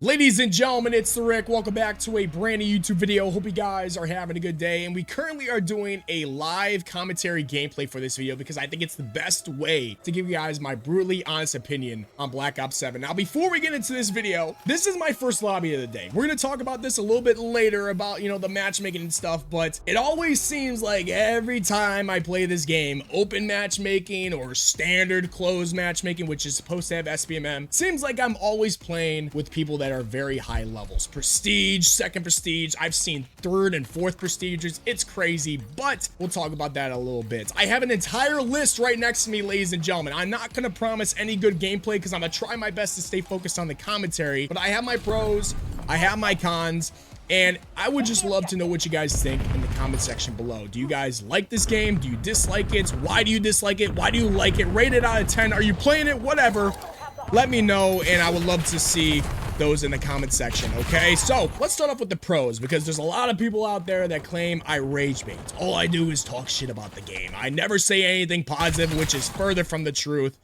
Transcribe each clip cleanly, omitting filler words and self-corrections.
Ladies and gentlemen, it's the Rick. Welcome back to a brand new YouTube video. Hope you guys are having a good day. And we currently are doing a live commentary gameplay for this video because I think it's the best way to give you guys my brutally honest opinion on Black Ops 7. Now, before we get into this video, this is my first lobby of the day. We're going to talk about this a little bit later about, the matchmaking and stuff, but it always seems like every time I play this game, open matchmaking or standard closed matchmaking, which is supposed to have sbmm, seems like I'm always playing with people that are very high levels. Prestige, second prestige, I've seen third and fourth prestiges. It's crazy, but we'll talk about that in a little bit. I have an entire list right next to me, ladies and gentlemen. I'm not gonna promise any good gameplay because I'm gonna try my best to stay focused on the commentary, but I have my pros, I have my cons, and I would just love to know what you guys think in the comment section below. Do you guys like this game? Do you dislike it? Why do you dislike it? Why do you like it? Rate it out of 10. Are you playing it? Whatever. Let me know, and I would love to see those in the comment section. Okay, so let's start off with the pros, because there's a lot of people out there that claim I rage bait. All I do is talk shit about the game. I never say anything positive, which is further from the truth.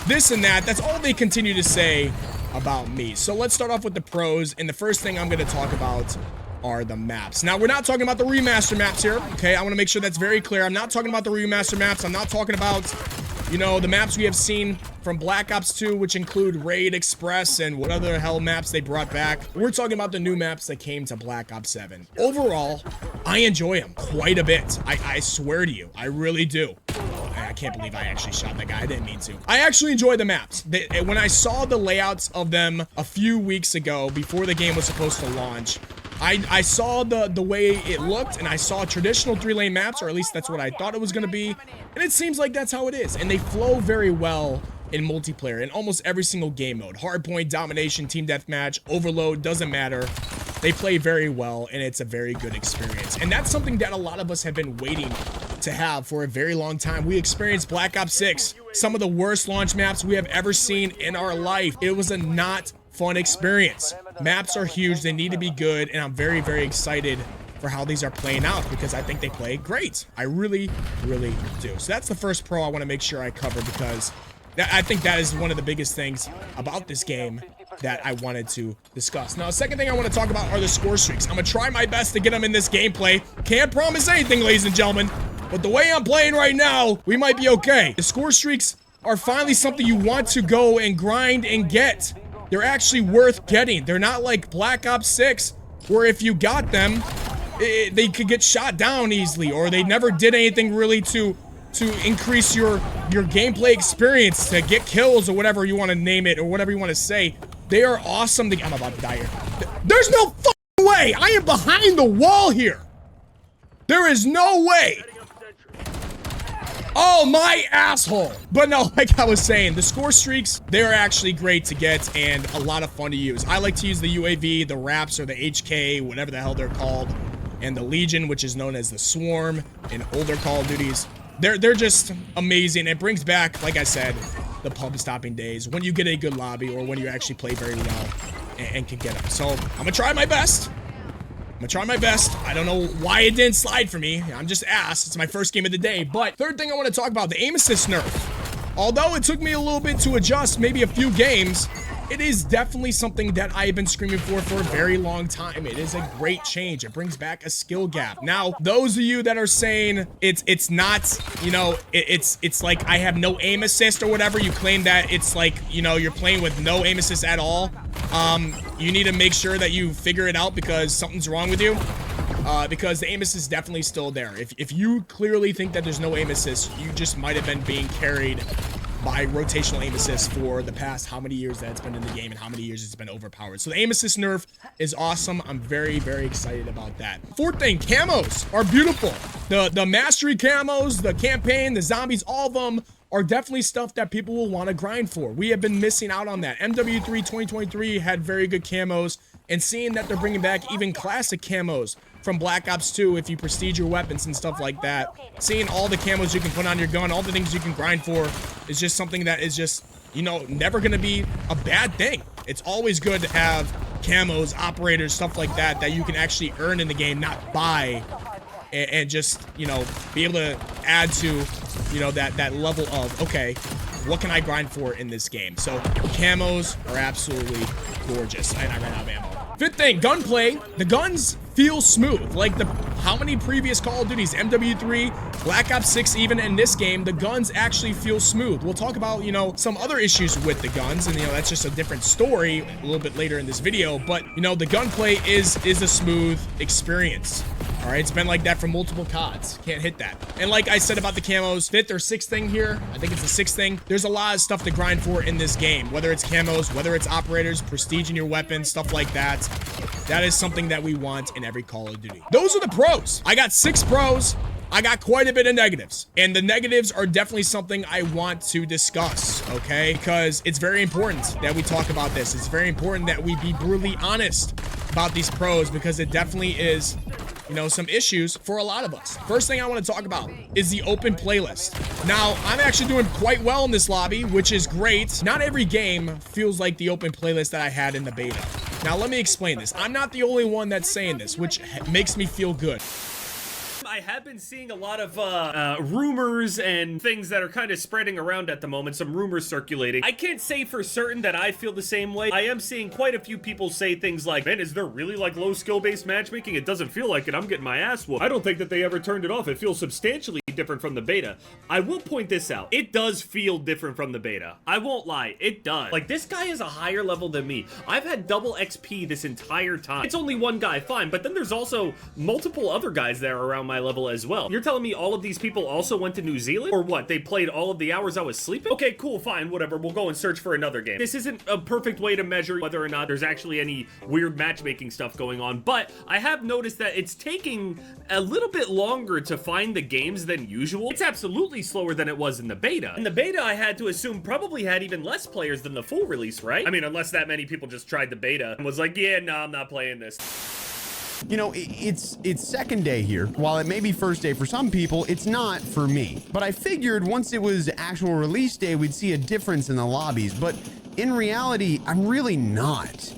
This and that, that's all they continue to say about me. So let's start off with the pros, and the first thing I'm going to talk about are the maps. Now, we're not talking about the remaster maps here. Okay, I want to make sure that's very clear. I'm not talking about the remaster maps. I'm not talking about the maps we have seen from Black Ops 2, which include Raid, Express, and what other hell maps they brought back. We're talking about the new maps that came to Black Ops 7. Overall, I enjoy them quite a bit. I swear to you, I really do. I can't believe I actually shot that guy. I didn't mean to. I actually enjoy the maps. When I saw the layouts of them a few weeks ago, before the game was supposed to launch, I saw the way it looked, and I saw traditional 3-lane maps, or at least that's what I thought it was going to be, and it seems like that's how it is, and they flow very well in multiplayer in almost every single game mode. Hardpoint, domination, team deathmatch, overload, doesn't matter. They play very well, and it's a very good experience, and that's something that a lot of us have been waiting to have for a very long time. We experienced Black Ops 6, some of the worst launch maps we have ever seen in our life. It was a not fun experience. Maps are huge, they need to be good, and I'm very, very excited for how these are playing out because I think they play great. I really, really do. So that's the first pro I want to make sure I cover, because I think that is one of the biggest things about this game that I wanted to discuss. Now, the second thing I want to talk about are the score streaks. I'm going to try my best to get them in this gameplay. Can't promise anything, ladies and gentlemen, but the way I'm playing right now, we might be okay. The score streaks are finally something you want to go and grind and get. They're actually worth getting. They're not like Black Ops 6, where if you got them, they could get shot down easily, or they never did anything really to increase your gameplay experience, to get kills, or whatever you want to name it, or whatever you want to say. They are awesome. I'm about to die here. There's no fucking way. I am behind the wall here. There is no way. Oh, my asshole. But no, like I was saying, the score streaks, they're actually great to get and a lot of fun to use. I like to use the UAV, the RAPs, or the HK, whatever the hell they're called, and the Legion, which is known as the Swarm in older Call of Duties. They're just amazing. It brings back, like I said, the pub stopping days when you get a good lobby, or when you actually play very well and can get them. So I'm gonna try my best. I don't know why it didn't slide for me. I'm just ass. It's my first game of the day. But third thing I want to talk about, the aim assist nerf. Although it took me a little bit to adjust, maybe a few games, it is definitely something that I've been screaming for a very long time. It is a great change. It brings back a skill gap. Now, those of you that are saying it's not, it's like I have no aim assist or whatever, you claim that it's like, you're playing with no aim assist at all. You need to make sure that you figure it out because something's wrong with you. Because the aim assist is definitely still there. If you clearly think that there's no aim assist, you just might have been being carried by rotational aim assist for the past how many years that it's been in the game and how many years it's been overpowered. So the aim assist nerf is awesome. I'm very, very excited about that. Fourth thing, camos are beautiful. The mastery camos, the campaign, the zombies, all of them are definitely stuff that people will want to grind for. We have been missing out on that. MW3 2023 had very good camos, and seeing that they're bringing back even classic camos from Black Ops 2 if you prestige your weapons and stuff like that. Seeing all the camos you can put on your gun, all the things you can grind for is just something that is just, never going to be a bad thing. It's always good to have camos, operators, stuff like that you can actually earn in the game, not buy, and just, be able to add to, that level of, okay, what can I grind for in this game? So camos are absolutely gorgeous, and I ran out of ammo. Fifth thing, gunplay. The guns feel smooth. Like how many previous Call of Duties, MW3, Black Ops 6 even, in this game, the guns actually feel smooth. We'll talk about, you know, some other issues with the guns, and, you know, that's just a different story a little bit later in this video. But, you know, the gunplay is a smooth experience. All right, it's been like that for multiple CODs. Can't hit that. And like I said about the camos, fifth or sixth thing here, I think it's the sixth thing. There's a lot of stuff to grind for in this game, whether it's camos, whether it's operators, prestige in your weapons, stuff like that. That is something that we want in every Call of Duty. Those are the pros. I got 6 pros. I got quite a bit of negatives, and the negatives are definitely something I want to discuss, okay? Because it's very important that we talk about this. It's very important that we be brutally honest about these pros, because it definitely is, you know, some issues for a lot of us. First thing I want to talk about is the open playlist. Now, I'm actually doing quite well in this lobby, which is great. Not every game feels like the open playlist that I had in the beta. Now, let me explain this. I'm not the only one that's saying this, which makes me feel good. I have been seeing a lot of rumors and things that are kind of spreading around at the moment, some rumors circulating. I can't say for certain that I feel the same way. I am seeing quite a few people say things like, man, is there really like low skill-based matchmaking? It doesn't feel like it. I'm getting my ass whooped. I don't think that they ever turned it off. It feels substantially different from the beta. I will point this out. It does feel different from the beta. I won't lie. It does. Like, this guy is a higher level than me. I've had double XP this entire time. It's only one guy, fine, but then there's also multiple other guys that are around my level as well. You're telling me all of these people also went to New Zealand? Or what? They played all of the hours I was sleeping? Okay, cool, fine, whatever. We'll go and search for another game. This isn't a perfect way to measure whether or not there's actually any weird matchmaking stuff going on, but I have noticed that it's taking a little bit longer to find the games than usual. It's absolutely slower than it was in the beta. In the beta, I had to assume probably had even less players than the full release, right? I mean, unless that many people just tried the beta and was like, yeah, no, I'm not playing this. You know, it's second day here. While it may be first day for some people, it's not for me. But I figured once it was actual release day, we'd see a difference in the lobbies. But in reality, I'm really not.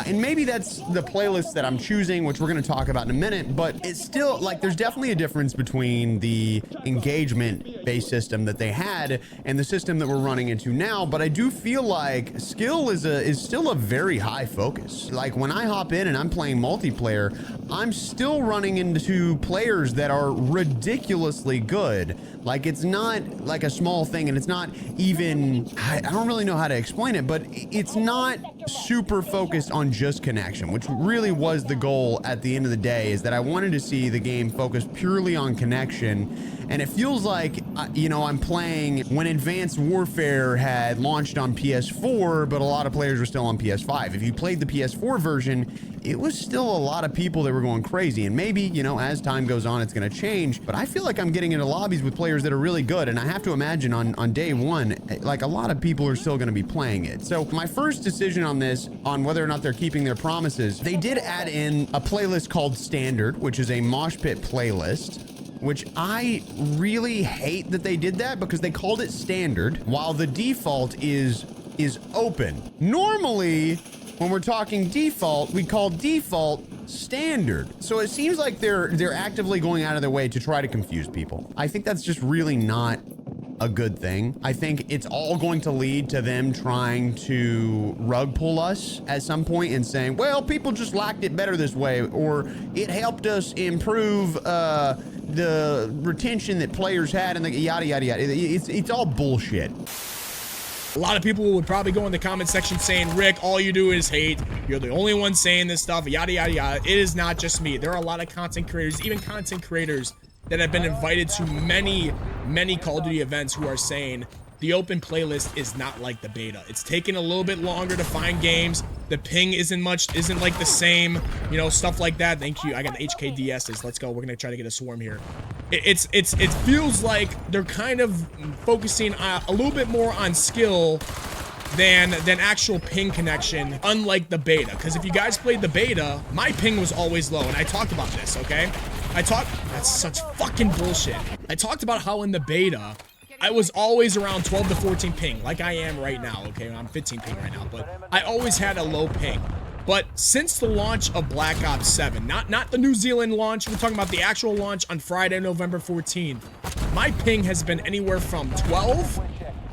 And maybe that's the playlist that I'm choosing, which we're going to talk about in a minute, but it's still like there's definitely a difference between the engagement-based system that they had and the system that we're running into now. But I do feel like skill is still a very high focus. Like when I hop in and I'm playing multiplayer, I'm still running into players that are ridiculously good. Like it's not like a small thing, and it's not even, I don't really know how to explain it, but it's not super focused on just connection, which really was the goal at the end of the day, is that I wanted to see the game focus purely on connection. And it feels like, you know, I'm playing when Advanced Warfare had launched on PS4, but a lot of players were still on PS5. If you played the PS4 version, it was still a lot of people that were going crazy. And maybe, you know, as time goes on, it's going to change. But I feel like I'm getting into lobbies with players that are really good. And I have to imagine on day one, like a lot of people are still going to be playing it. So my first decision on this, on whether or not they're keeping their promises, they did add in a playlist called Standard, which is a mosh pit playlist, which I really hate that they did that because they called it Standard while the default is open. Normally, when we're talking default, we call default Standard. So it seems like they're actively going out of their way to try to confuse people. I think that's just really not a good thing. I think it's all going to lead to them trying to rug pull us at some point and saying, well, people just liked it better this way, or it helped us improve the retention that players had, and the yada yada yada. It's all bullshit. A lot of people would probably go in the comment section saying, Rick, all you do is hate. You're the only one saying this stuff, yada, yada, yada. It is not just me. There are a lot of content creators, even content creators that have been invited to many Call of Duty events who are saying the open playlist is not like the beta. It's taking a little bit longer to find games. The ping isn't like the same, you know, stuff like that. Thank you. I got the HKDSs. Let's go. We're gonna try to get a swarm here. It feels like they're kind of focusing a little bit more on skill than actual ping connection, unlike the beta. Because if you guys played the beta, my ping was always low, and I talked about this, okay? That's such fucking bullshit. I talked about how in the beta, I was always around 12 to 14 ping, like I am right now, okay? I'm 15 ping right now, but I always had a low ping. But since the launch of Black Ops 7, not the New Zealand launch, we're talking about the actual launch on Friday, November 14th, my ping has been anywhere from 12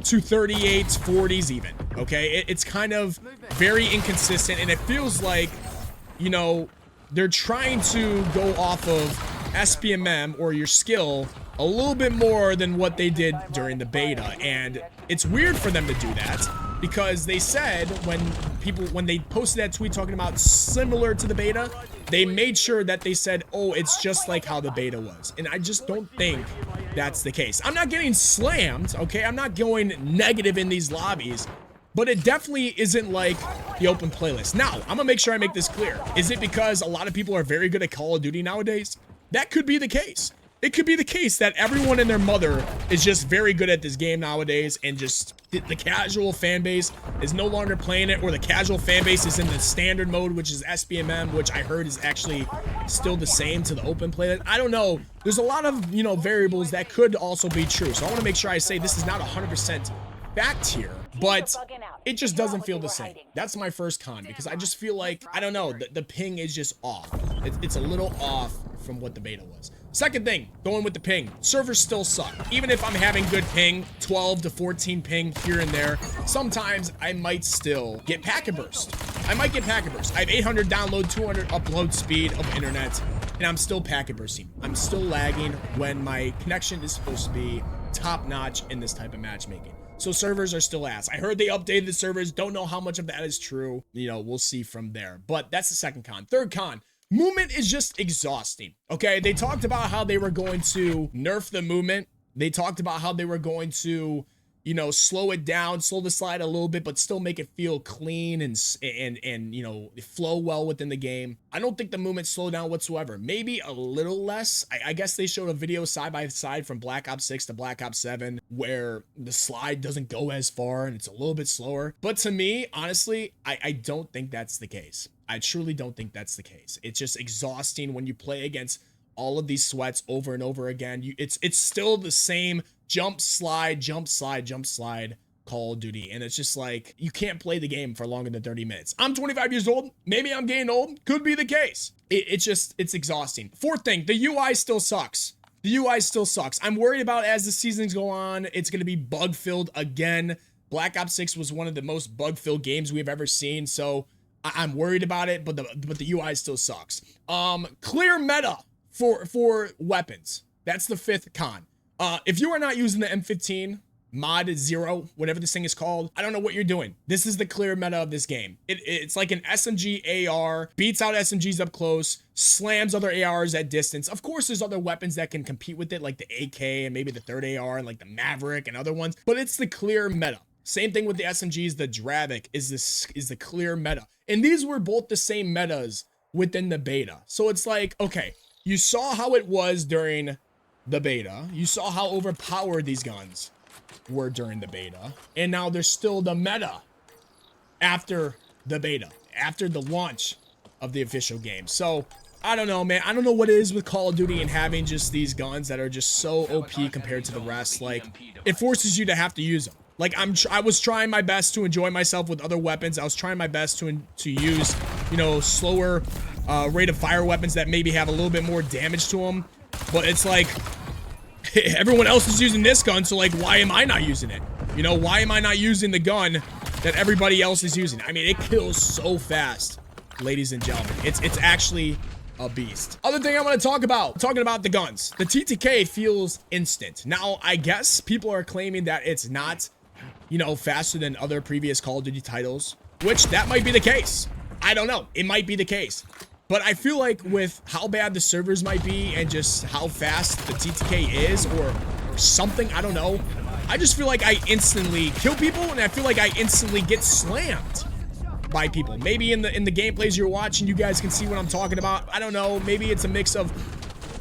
to 38s, 40s even, okay? It's kind of very inconsistent, and it feels like, you know, they're trying to go off of SBMM or your skill a little bit more than what they did during the beta, and it's weird for them to do that because they said when they posted that tweet talking about similar to the beta, they made sure that they said, oh, it's just like how the beta was, and I just don't think that's the case. I'm not getting slammed, okay? I'm not going negative in these lobbies, but it definitely isn't like the open playlist. Now, I'm gonna make sure I make this clear. Is it because a lot of people are very good at Call of Duty nowadays? That could be the case. It could be the case that everyone and their mother is just very good at this game nowadays, and just the casual fan base is no longer playing it, or the casual fan base is in the standard mode, which is SBMM, which I heard is actually still the same to the open playlist. I don't know. There's a lot of, you know, variables that could also be true. So I want to make sure I say this is not 100% fact here, but it just doesn't feel the same. That's my first con, because I just feel like, I don't know, the ping is just off. It's a little off from what the beta was. Second thing, going with the ping, servers still suck. Even if I'm having good ping, 12 to 14 ping here and there, sometimes I might still get packet burst. I might get packet burst. I have 800 download, 200 upload speed of internet, and I'm still packet bursting. I'm still lagging when my connection is supposed to be top notch in this type of matchmaking. So servers are still ass. I heard they updated the servers. Don't know how much of that is true. You know, we'll see from there. But that's the second con. Third con, movement is just exhausting. Okay, they talked about how they were going to nerf the movement. They talked about how they were going to, you know, slow it down, slow the slide a little bit, but still make it feel clean and you know, flow well within the game. I don't think the movement slowed down whatsoever. Maybe a little less. I guess they showed a video side by side from Black Ops 6 to Black Ops 7 where the slide doesn't go as far and it's a little bit slower. But to me, honestly, I don't think that's the case. I truly don't think that's the case. It's just exhausting when you play against all of these sweats over and over again. It's still the same jump, slide, jump, slide, jump, slide Call of Duty. And it's just like, you can't play the game for longer than 30 minutes. I'm 25 years old. Maybe I'm getting old. Could be the case. It's exhausting. Fourth thing, the UI still sucks. The UI still sucks. I'm worried about as the seasons go on, it's going to be bug filled again. Black Ops 6 was one of the most bug filled games we've ever seen. So I'm worried about it, but the UI still sucks. Clear meta for weapons. That's the fifth con. If you are not using the M15 mod 0, whatever this thing is called, I don't know what you're doing. This is the clear meta of this game. It's like an SMG AR, beats out SMGs up close, slams other ARs at distance. Of course, there's other weapons that can compete with it, like the AK and maybe the third AR and like the Maverick and other ones, but it's the clear meta. Same thing with the SMGs. The Dravik is the clear meta. And these were both the same metas within the beta. So it's like, okay, you saw how it was during the beta. You saw how overpowered these guns were during the beta. And now there's still the meta after the beta, after the launch of the official game. So I don't know, man. I don't know what it is with Call of Duty and having just these guns that are just so OP compared to the rest. Like, it forces you to have to use them. Like, I was trying my best to enjoy myself with other weapons. I was trying my best to use, you know, slower rate of fire weapons that maybe have a little bit more damage to them. But it's like, everyone else is using this gun, so like, why am I not using it? You know, why am I not using the gun that everybody else is using? I mean, it kills so fast, ladies and gentlemen. It's actually a beast. Other thing I want to talk about, talking about the guns. The TTK feels instant. Now, I guess people are claiming that it's not, you know, faster than other previous Call of Duty titles, which that might be the case. I don't know. It might be the case. But I feel like with how bad the servers might be and just how fast the TTK is or something, I don't know. I just feel like I instantly kill people and I feel like I instantly get slammed by people. Maybe in the gameplays you're watching, you guys can see what I'm talking about. I don't know. Maybe it's a mix of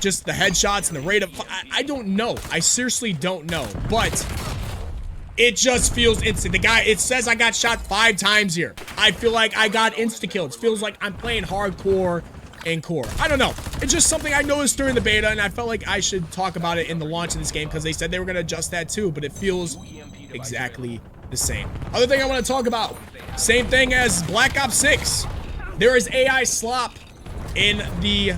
just the headshots and the rate of... I don't know. I seriously don't know. But it just feels instant. The guy, it says I got shot 5 times here. I feel like I got insta-killed. It feels like I'm playing hardcore and core. I don't know. It's just something I noticed during the beta, and I felt like I should talk about it in the launch of this game because they said they were going to adjust that too, but it feels exactly the same. Other thing I want to talk about, same thing as Black Ops 6. There is AI slop in the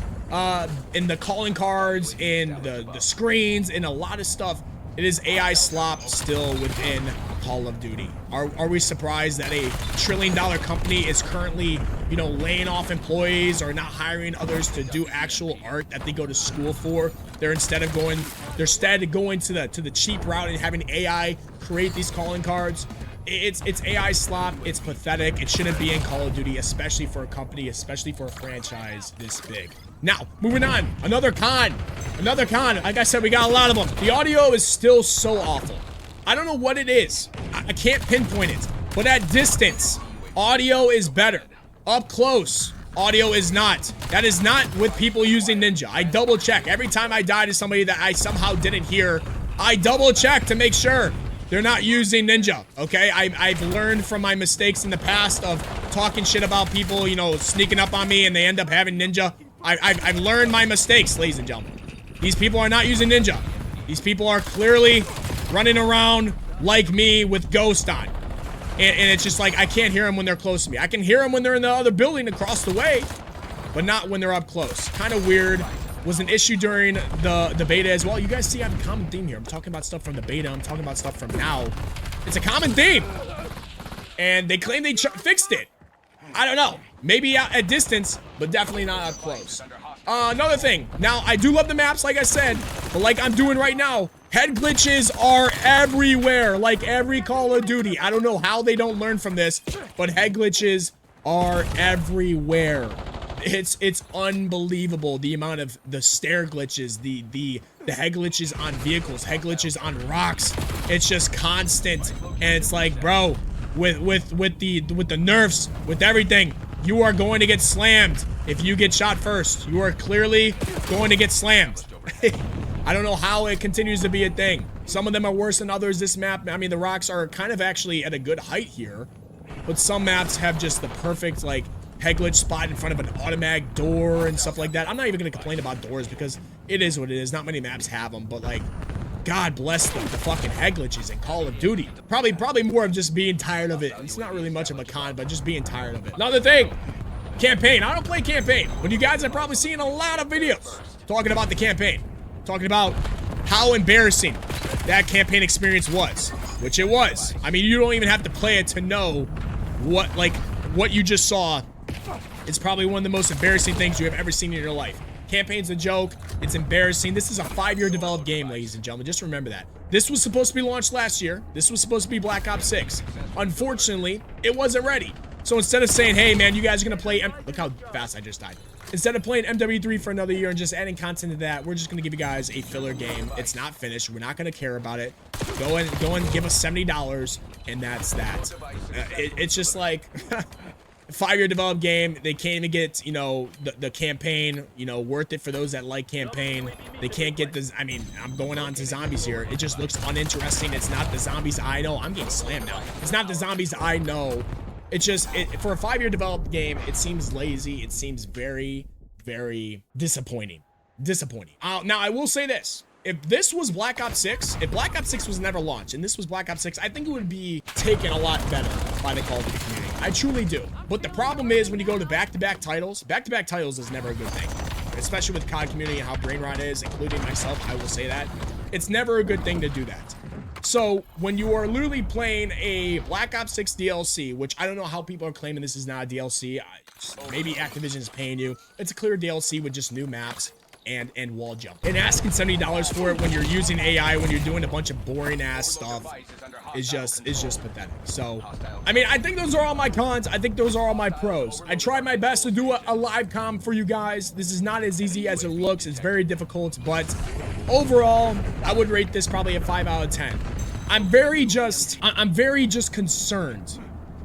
calling cards, in the screens, in a lot of stuff. It is AI slop still within Call of Duty? Are we surprised that a trillion-dollar company is currently, you know, laying off employees or not hiring others to do actual art that they go to school for? They're instead going to the cheap route and having AI create these calling cards. It's AI slop. It's pathetic. It shouldn't be in Call of Duty, especially for a company, especially for a franchise this big. Now, moving on. Another con. Like I said, we got a lot of them. The audio is still so awful. I don't know what it is. I can't pinpoint it. But at distance, audio is better. Up close, audio is not. That is not with people using Ninja. I double check. Every time I die to somebody that I somehow didn't hear, I double check to make sure they're not using Ninja, okay? I've learned from my mistakes in the past of talking shit about people, you know, sneaking up on me and they end up having Ninja. I've learned my mistakes, ladies and gentlemen. These people are not using Ninja. These people are clearly running around like me with Ghost on. And it's just like, I can't hear them when they're close to me. I can hear them when they're in the other building across the way, but not when they're up close. Kind of weird. Was an issue during the beta as well. You guys see I have a common theme here. I'm talking about stuff from the beta. I'm talking about stuff from now. It's a common theme. And they claim they fixed it. I don't know. Maybe out at distance, but definitely not up close. Another thing. Now, I do love the maps, like I said, but like I'm doing right now, head glitches are everywhere, like every Call of Duty. I don't know how they don't learn from this, but head glitches are everywhere. It's unbelievable the amount of the stair glitches, the head glitches on vehicles, head glitches on rocks. It's just constant, and it's like, bro, with the nerfs, with everything, you are going to get slammed if you get shot first. You are clearly going to get slammed. I don't know how it continues to be a thing. Some of them are worse than others. This map, I mean, the rocks are kind of actually at a good height here, but some maps have just the perfect, like, head glitch spot in front of an automatic door and stuff like that. I'm not even gonna complain about doors because it is what it is. Not many maps have them, but like, God bless the fucking head glitches in Call of Duty. Probably more of just being tired of it. It's not really much of a con, but just being tired of it. Another thing, campaign. I don't play campaign, but you guys have probably seen a lot of videos talking about the campaign, talking about how embarrassing that campaign experience was, which it was. I mean, you don't even have to play it to know what you just saw. It's probably one of the most embarrassing things you have ever seen in your life. Campaign's a joke. It's embarrassing. This is a 5-year developed game, ladies and gentlemen. Just remember that. This was supposed to be launched last year. This was supposed to be Black Ops 6. Unfortunately, it wasn't ready. So instead of saying, hey, man, you guys are going to play... Look how fast I just died. Instead of playing MW3 for another year and just adding content to that, we're just going to give you guys a filler game. It's not finished. We're not going to care about it. Go and give us $70, and that's that. It's just like... 5-year developed game. They can't even get, you know, the campaign, you know, worth it for those that like campaign. They can't get this. I mean, I'm going on to zombies here. It just looks uninteresting. It's not the zombies I know. I'm getting slammed now. It's not the zombies I know. It's just, for a 5-year developed game, it seems lazy. It seems very, very disappointing. Now, I will say this. If this was Black Ops 6, if Black Ops 6 was never launched, and this was Black Ops 6, I think it would be taken a lot better by the Call of Duty community. I truly do. But the problem is when you go to back-to-back titles is never a good thing. Especially with the COD community and how brain rot is, including myself, I will say that. It's never a good thing to do that. So when you are literally playing a Black Ops 6 DLC, which I don't know how people are claiming this is not a DLC. Maybe Activision is paying you. It's a clear DLC with just new maps and wall jump. And asking $70 for it when you're using AI, when you're doing a bunch of boring ass stuff is just pathetic. So, I mean, I think those are all my cons. I think those are all my pros. I tried my best to do a live com for you guys. This is not as easy as it looks. It's very difficult, but overall, I would rate this probably a 5 out of 10. I'm very just concerned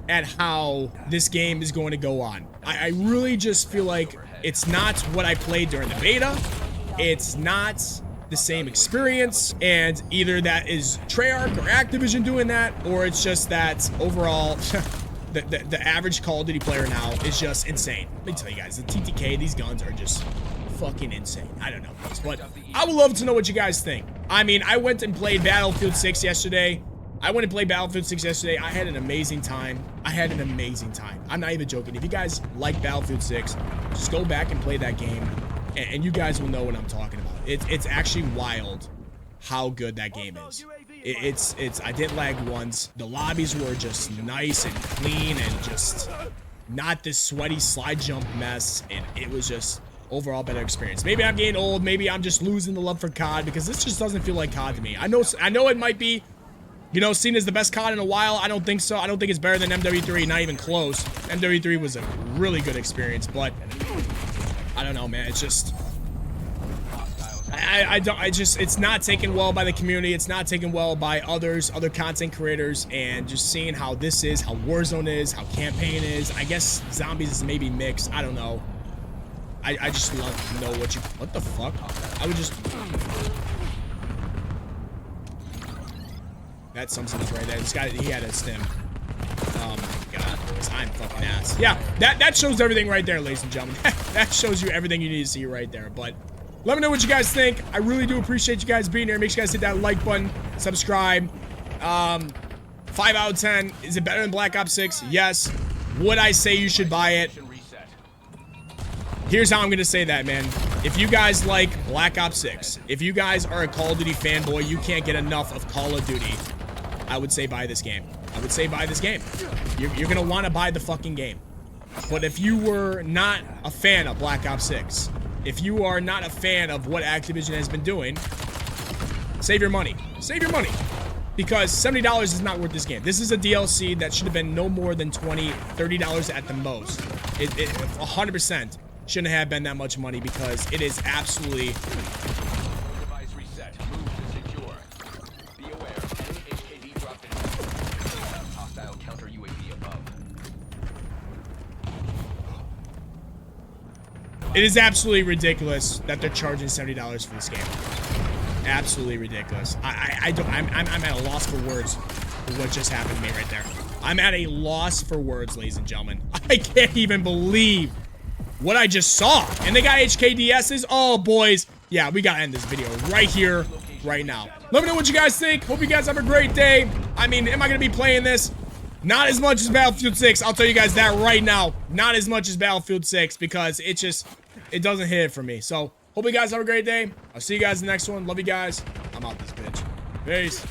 at how this game is going to go on. I really just feel like it's not what I played during the beta. It's not the same experience, and either that is Treyarch or Activision doing that, or it's just that overall the average Call of Duty player now is just insane. Let me tell you guys, the TTK, these guns are just fucking insane. I don't know, but I would love to know what you guys think. I mean, I went and played Battlefield 6 yesterday. I had an amazing time. I'm not even joking. If you guys like Battlefield 6, just go back and play that game, and you guys will know what I'm talking about. It's actually wild how good that game is. I didn't lag once. The lobbies were just nice and clean and just not this sweaty slide jump mess. And it was just overall better experience. Maybe I'm getting old. Maybe I'm just losing the love for COD because this just doesn't feel like COD to me. I know it might be, you know, seen as the best COD in a while. I don't think so. I don't think it's better than MW3. Not even close. MW3 was a really good experience, but I don't know, man. It's just, it's not taken well by the community. It's not taken well by other content creators, and just seeing how this is, how Warzone is, how campaign is. I guess zombies is maybe mixed. I don't know. I just love to know what the fuck? I would just, that something right there. This guy, he had a stim. Oh my god, I'm fucking ass. Yeah, that shows everything right there, ladies and gentlemen. That shows you everything you need to see right there. But let me know what you guys think. I really do appreciate you guys being here. Make sure you guys hit that like button, subscribe. 5 out of 10. Is it better than Black Ops 6? Yes. Would I say you should buy it? Here's how I'm gonna say that, man. If you guys like Black Ops 6, if you guys are a Call of Duty fanboy, you can't get enough of Call of Duty, I would say buy this game. I would say buy this game. You're gonna want to buy the fucking game. But if you were not a fan of Black Ops 6, if you are not a fan of what Activision has been doing, save your money. Save your money. Because $70 is not worth this game. This is a DLC that should have been no more than $20, $30 at the most. It 100% shouldn't have been that much money, because it is absolutely... Device reset. Move to secure. Be aware. Enemy HKD dropped in. Hostile counter UAV above. It is absolutely ridiculous that they're charging $70 for this game. Absolutely ridiculous. I'm at a loss for words for what just happened to me right there. I'm at a loss for words, ladies and gentlemen. I can't even believe what I just saw. And they got HKDSs. Oh, boys. Yeah, we gotta end this video right here, right now. Let me know what you guys think. Hope you guys have a great day. I mean, am I gonna be playing this? Not as much as Battlefield 6. I'll tell you guys that right now. Not as much as Battlefield 6, because it doesn't hit it for me. So, hope you guys have a great day. I'll see you guys in the next one. Love you guys. I'm out this bitch. Peace.